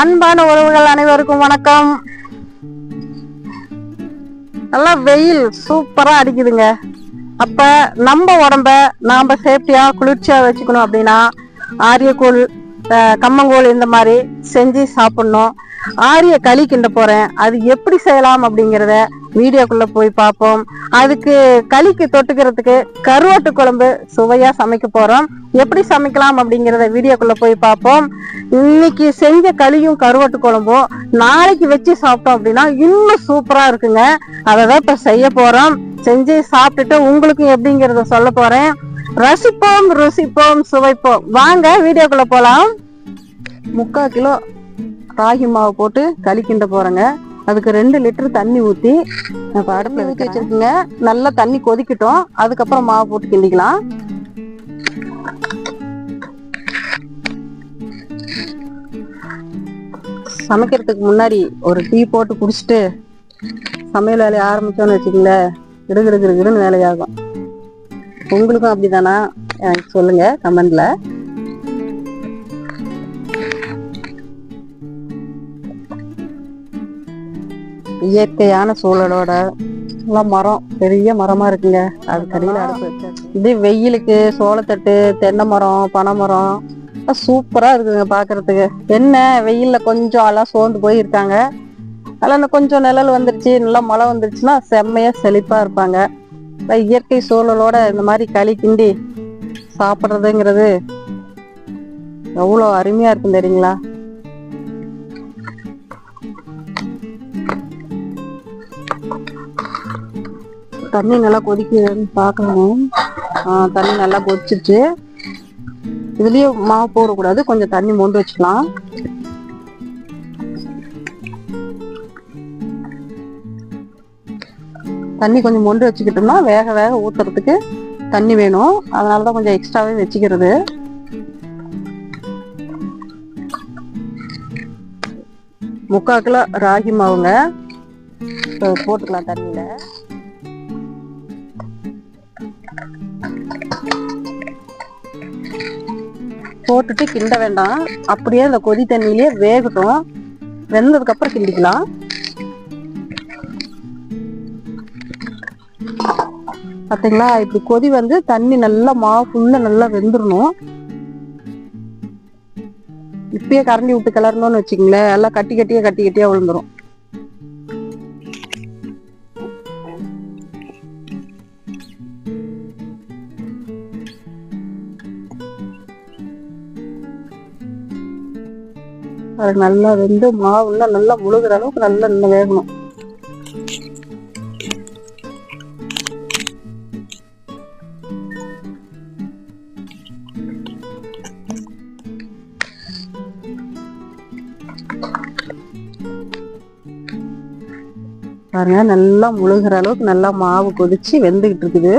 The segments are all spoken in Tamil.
அன்பான உறவுகள் அனைவருக்கும் வணக்கம். நல்லா வெயில் சூப்பரா அடிக்குதுங்க. அப்ப நம்ம உடம்ப நாம சேஃப்டியா குளிர்ச்சியா வச்சுக்கணும் அப்படின்னா ஆரியக்கூழ், கம்மங்கூழ் இந்த மாதிரி செஞ்சு சாப்பிடணும். ஆரிய களி கிண்ட போறேன். அது எப்படி செய்யலாம் அப்படிங்கிறத வீடியோக்குள்ள போய் பார்ப்போம். அதுக்கு களிக்கு தொட்டுக்கிறதுக்கு கருவாட்டு குழம்பு சுவையா சமைக்க போறோம். எப்படி சமைக்கலாம் அப்படிங்கிறத வீடியோக்குள்ள போய் பார்ப்போம். இன்னைக்கு செஞ்ச களியும் கருவாட்டு குழம்பும் நாளைக்கு வச்சு சாப்பிட்டோம் அப்படின்னா இன்னும் சூப்பரா இருக்குங்க. அததான் இப்ப செய்ய போறோம். செஞ்சு சாப்பிட்டுட்டு உங்களுக்கும் எப்படிங்கிறத சொல்ல போறேன். ரசிப்போம், ருசிப்போம், சுவைப்போம். வாங்க வீடியோக்குள்ள போலாம். 3/4 கிலோ ராகி மாவு போட்டு களி கிண்ட போறேங்க. அதுக்கு 2 லிட்டர் தண்ணி ஊத்தி அடுப்புல ஊத்தி வச்சிருக்குங்க. நல்லா தண்ணி கொதிக்கட்டும். அதுக்கப்புறம் மாவு போட்டு கிண்டிக்கலாம். சமைக்கிறதுக்கு முன்னாடி ஒரு டீ போட்டு குடிச்சிட்டு சமையல் வேலையை ஆரம்பிச்சோன்னு வச்சுக்கோங்களேன், கிடுகிடுன்னு வேலையாகும். உங்களுக்கும் அப்படிதானா? எனக்கு சொல்லுங்க கமெண்ட்ல. இயற்கையான சூழலோட மரம், பெரிய மரமா இருக்குங்க. அது கடையில அடுப்பு வச்சாச்சு. இது வெயிலுக்கு சோளத்தட்டு, தென்னை மரம், பனை மரம் சூப்பரா இருக்குங்க பாக்குறதுக்கு. என்ன வெயில்ல கொஞ்சம் எல்லாம் சோர்ந்து போயிருக்காங்க. அதெல்லாம் கொஞ்சம் நிழல் வந்துருச்சு, நல்லா மழை வந்துருச்சுன்னா செம்மையா செழிப்பா இருப்பாங்க. இயற்கை சூழலோட இந்த மாதிரி களி கிண்டி சாப்பிட்றதுங்கிறது எவ்வளோ அருமையா இருக்கும் தெரியுங்களா? தண்ணி நல்லா கொதிக்குதுன்னு பார்க்கணும். தண்ணி நல்லா கொதிச்சிருச்சு. இதுலயே மாவு போடக்கூடாது, கொஞ்சம் தண்ணி மொண்டு வச்சுக்கலாம். தண்ணி கொஞ்சம் மொண்டு வச்சுக்கிட்டோம்னா வேக வேக ஊத்துறதுக்கு தண்ணி வேணும். அதனாலதான் கொஞ்சம் எக்ஸ்ட்ராவே வச்சுக்கிறது. முக்கால் கிலோ ராகி மாவுங்க போட்டுக்கலாம் தண்ணியில. போட்டுட்டு கிண்ட வேண்டாம், அப்படியே அந்த கொதி தண்ணியிலேயே வேகட்டும். வெந்ததுக்கு அப்புறம் கிண்டிக்கலாம். பாத்தீங்களா, இப்படி கொதி வந்து தண்ணி நல்லா மாவு ஃபுல்லா நல்லா வெந்துடணும். இப்பயே கரண்டி விட்டு கிளறணும்னு வச்சுக்கோங்களேன், எல்லாம் கட்டி கட்டியா விழுந்துரும். அது நல்லா வெந்து மாவுல நல்லா முழுகிற அளவுக்கு நல்லா இன்னும் வேகணும். பாருங்க, நல்லா முழுகிற அளவுக்கு நல்லா மாவு கொதிச்சு வெந்துகிட்டு இருக்குது.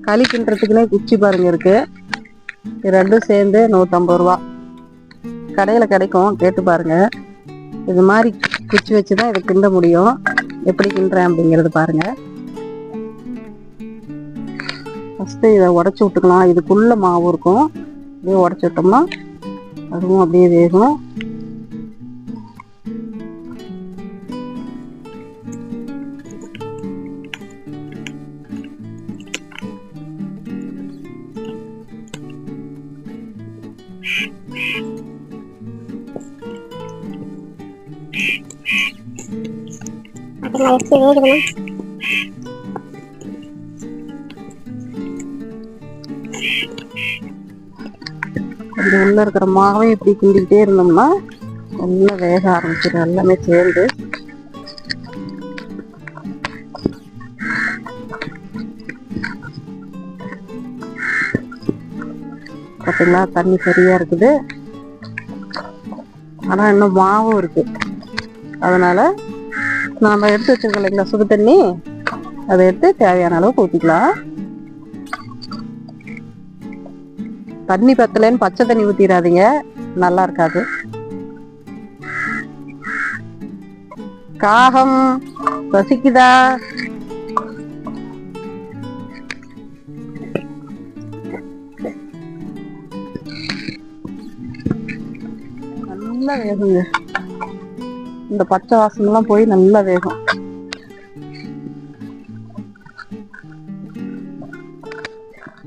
களி கிண்டுறதுக்குன்னே குச்சி பாருங்க இருக்கு. இது ரெண்டும் சேர்ந்து 150 ரூபா. கடையில கிடைக்கும், கேட்டு பாருங்க. இது மாதிரி குச்சி வச்சுதான் இதை கிண்ட முடியும். எப்படி கிண்டுறேன் அப்படிங்கறது பாருங்க. ஃபர்ஸ்ட் இதை உடைச்சு விட்டுக்கலாம். இதுக்குள்ள மாவு இருக்கும், அப்படியே உடைச்சு விட்டோம்னா அதுவும் அப்படியே வேகும். உள்ள இருக்கிற மாவை இப்படி கிண்டிக்கிட்டே இருந்தோம்னா நல்லா வேக ஆரம்பிச்சிடும், எல்லாமே சேர்ந்து. பார்த்தீங்களா, தண்ணி சரியா இருக்குது. ஆனா இன்னும் மாவும் இருக்கு. அதனால நாம எடுத்து வச்சிருக்கோம் இல்லைங்களா சுடு தண்ணி, அதை எடுத்து தேவையான அளவுக்கு ஊற்றிக்கலாம். தண்ணி பத்தலைன்னு பச்சை தண்ணி ஊத்திடாதீங்க, நல்லா இருக்காது. காகம் பசிக்குதா? நல்லா வேகுங்க. இந்த பச்சை வாசனைலாம் போய் நல்லா வேகும்.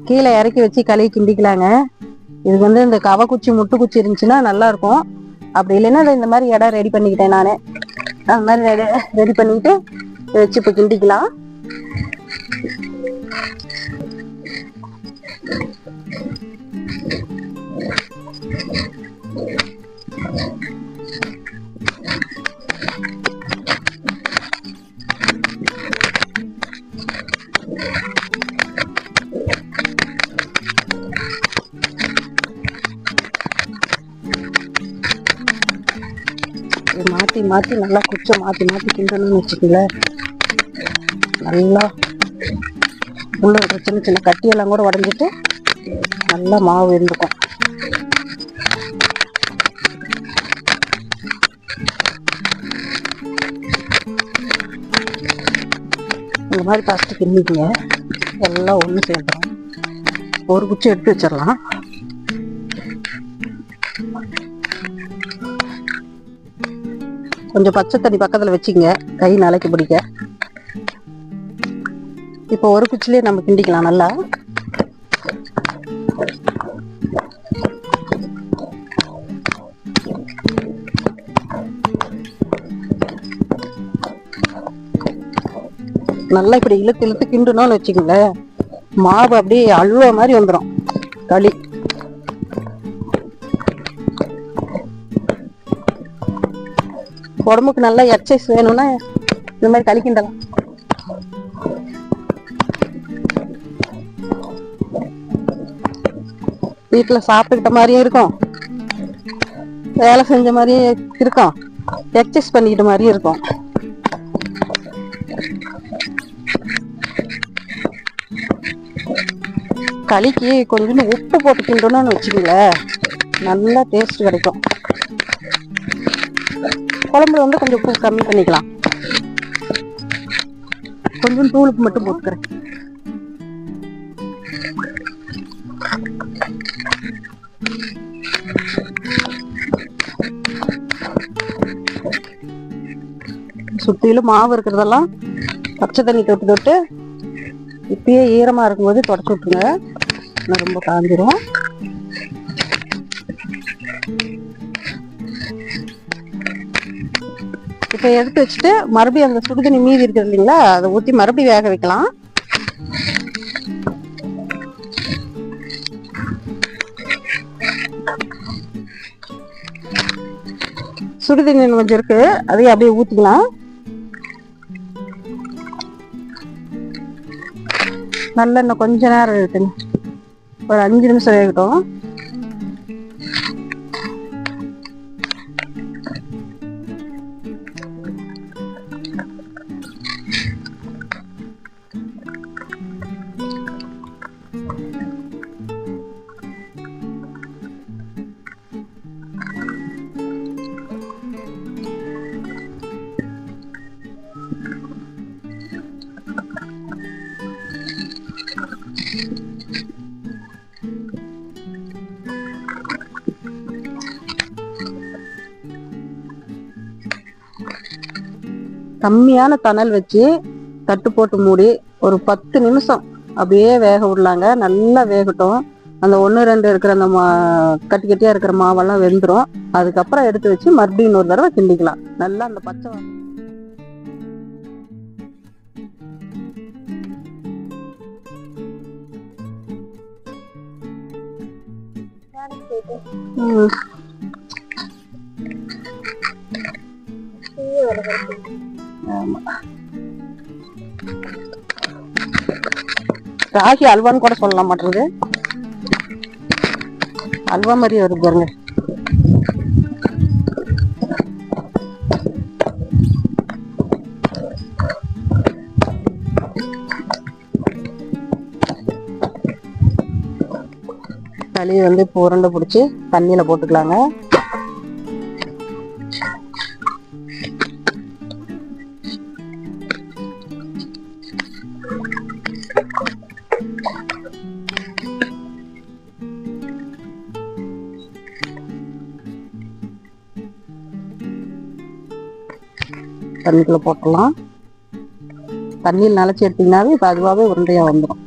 கீழே இறக்கி வச்சு கழுவி கிண்டிக்கலாங்க. இது வந்து இந்த கவக்குச்சி முட்டு குச்சி இருந்துச்சுன்னா நல்லா இருக்கும். அப்படி இல்லைன்னா இந்த மாதிரி இடம் ரெடி பண்ணிக்கிட்டேன் நானு. அந்த மாதிரி ரெடி பண்ணிட்டு வச்சு இப்போ கிண்டிக்கலாம். மாற்றி மாற்றி நல்லா குச்சை மாற்றி மாற்றி கிண்டணும்னு வச்சுக்கோங்களேன். நல்லா உள்ள இருக்கிற சின்ன சின்ன கட்டியெல்லாம் கூட உடஞ்சிட்டு நல்லா மாவு இருந்துக்கும். இந்த மாதிரி ஃபஸ்ட்டு கிண்டிக்குங்க. எல்லாம் ஒன்று சேர்ந்துடும். ஒரு குச்சி எடுத்து வச்சிடலாம். கொஞ்சம் பச்சை தண்ணி பக்கத்தில் வச்சுங்க, கை நாளைக்கு பிடிக்க. இப்போ ஒரு குச்சிலே நம்ம கிண்டிக்கலாம் நல்லா. நல்லா இப்படி இழுத்து இழுத்து கிண்டணும்னு வச்சுக்கோங்களேன், மாவு அப்படியே அழுவ மாதிரி வந்துடும் களி. உடம்புக்கு நல்லா எக்ஸசைஸ் வேணும்னா இந்த மாதிரி களி கிண்டலாம். வீட்டுல சாப்பிட்டுக்கிட்ட மாதிரியும் இருக்கும், வேலை செஞ்ச மாதிரியும் இருக்கும், எக்ஸசைஸ் பண்ணிக்கிட்ட மாதிரியும் இருக்கும். களிக்கு கொஞ்சம் உப்பு போட்டு கிண்டணும்னு வச்சுக்கோங்களேன், நல்லா டேஸ்ட் கிடைக்கும். குழம்புல வந்து கொஞ்சம் உப்பு கம்மி பண்ணிக்கலாம். கொஞ்சம் தூளுக்கு மட்டும் போட்டுக்கிறேன். சுத்திலும் மாவு இருக்கிறதெல்லாம் பச்சை தண்ணி தொட்டு தொட்டு இப்பயே ஈரமா இருக்கும்போது தொடச்சு விட்டுருங்க, ரொம்ப காஞ்சிரும். இப்போ எடுத்து வச்சுட்டு மறுபடியும் அந்த சுடுதண்ணி மீதி இருக்குது இல்லைங்களா, அதை ஊற்றி மறுபடியும் வேக வைக்கலாம். சுடுதண்ணி கொஞ்சம் இருக்கு, அதையும் அப்படியே ஊற்றிக்கலாம். நல்லெண்ணெய் கொஞ்ச நேரம் இருக்குங்க, ஒரு 5 நிமிஷம் வேகட்டும். கம்மியான தணல் வச்சு தட்டு போட்டு மூடி ஒரு 10 நிமிஷம் அப்படியே வேக விடலாங்க. நல்லா வேகட்டும். அந்த 1-2 இருக்கிற அந்த கட்டி கட்டியா இருக்கிற மாவெல்லாம் வெந்துடும். அதுக்கப்புறம் எடுத்து வச்சு மறுபடியும் இன்னொரு தடவை கிண்டிக்கலாம். நல்லா அந்த பச்சை ராகி அல்வான்னு கூட சொல்லலாம் மாட்டேங்குது, அல்வா மாதிரி வருது பாருங்க. களி வந்து இப்போ உருண்டை பிடிச்சி தண்ணியில போட்டுக்கலாங்க. தண்ணிக்குள்ளே போட்டுடலாம். தண்ணியில் நனைச்சி எடுத்தீங்கன்னாவே இப்போ அதுவாகவே உருண்டையாக வந்துடும்.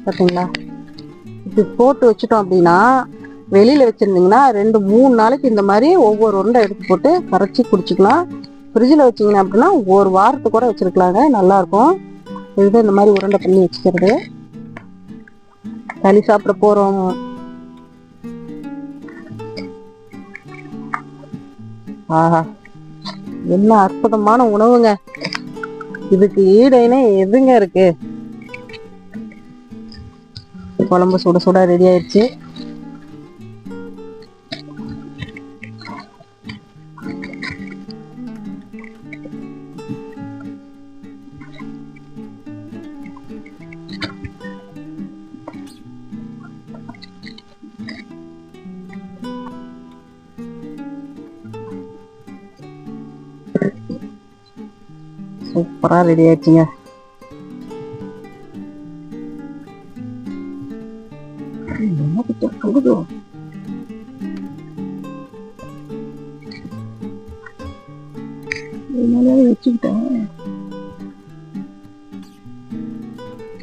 பார்த்தீங்களா? இப்படி போட்டு வச்சுட்டோம் அப்படின்னா வெளியில் வச்சுருந்தீங்கன்னா 2-3 நாளைக்கு இந்த மாதிரி ஒவ்வொரு உருண்டை எடுத்து போட்டு கரைச்சி குடிச்சிக்கலாம். ஃப்ரிட்ஜில் வச்சிங்கன்னா அப்படின்னா 1 வாரத்துக்கு கூட வச்சுருக்கலாங்க, நல்லாயிருக்கும். இதுதான் இந்த மாதிரி உருண்டை பண்ணி வச்சுக்கிறது. களி சாப்பிட போகிறோம். ஆஹா, என்ன அற்புதமான உணவுங்க! இதுக்கு ஈடைனே எதுங்க இருக்கு? குழம்பு சுட சுட ரெடி ஆயிடுச்சு. சூப்பரா ரெடி ஆயிடுச்சுங்க.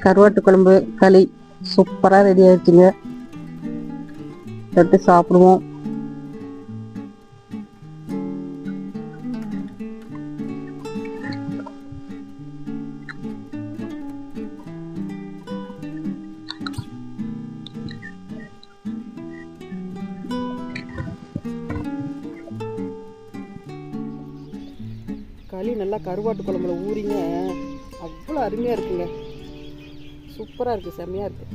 கருவாட்டு குழம்பு களி சூப்பரா ரெடி ஆயிடுச்சுங்க. எடுத்து சாப்பிடுவோம். களி நல்லா கருவாட்டு குழம்புல ஊறிங்க அவ்வளோ அருமையாக இருக்குங்க. சூப்பராக இருக்குது, செம்மையாக இருக்குது.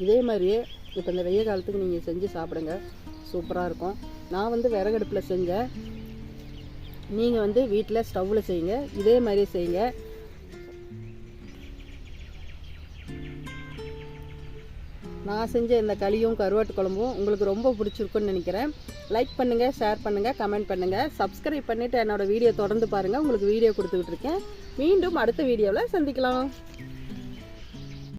இதே மாதிரியே இப்போ இந்த வெய்ய காலத்துக்கு நீங்கள் செஞ்சு சாப்பிடுங்க, சூப்பராக இருக்கும். நான் வந்து விறகடுப்பில் செஞ்சேன், நீங்கள் வந்து வீட்டில் ஸ்டவ்வில் செய்யுங்க, இதே மாதிரியே செய்யுங்க. நான் செஞ்ச இந்த களியும் கருவாட்டு குழம்பும் உங்களுக்கு ரொம்ப பிடிச்சிருக்குன்னு நினைக்கிறேன். லைக் பண்ணுங்கள், ஷேர் பண்ணுங்கள், கமெண்ட் பண்ணுங்கள், சப்ஸ்கிரைப் பண்ணிவிட்டு என்னோடய வீடியோ தொடர்ந்து பாருங்கள். உங்களுக்கு வீடியோ கொடுத்துக்கிட்டு இருக்கேன். மீண்டும் அடுத்த வீடியோவில் சந்திக்கலாம்.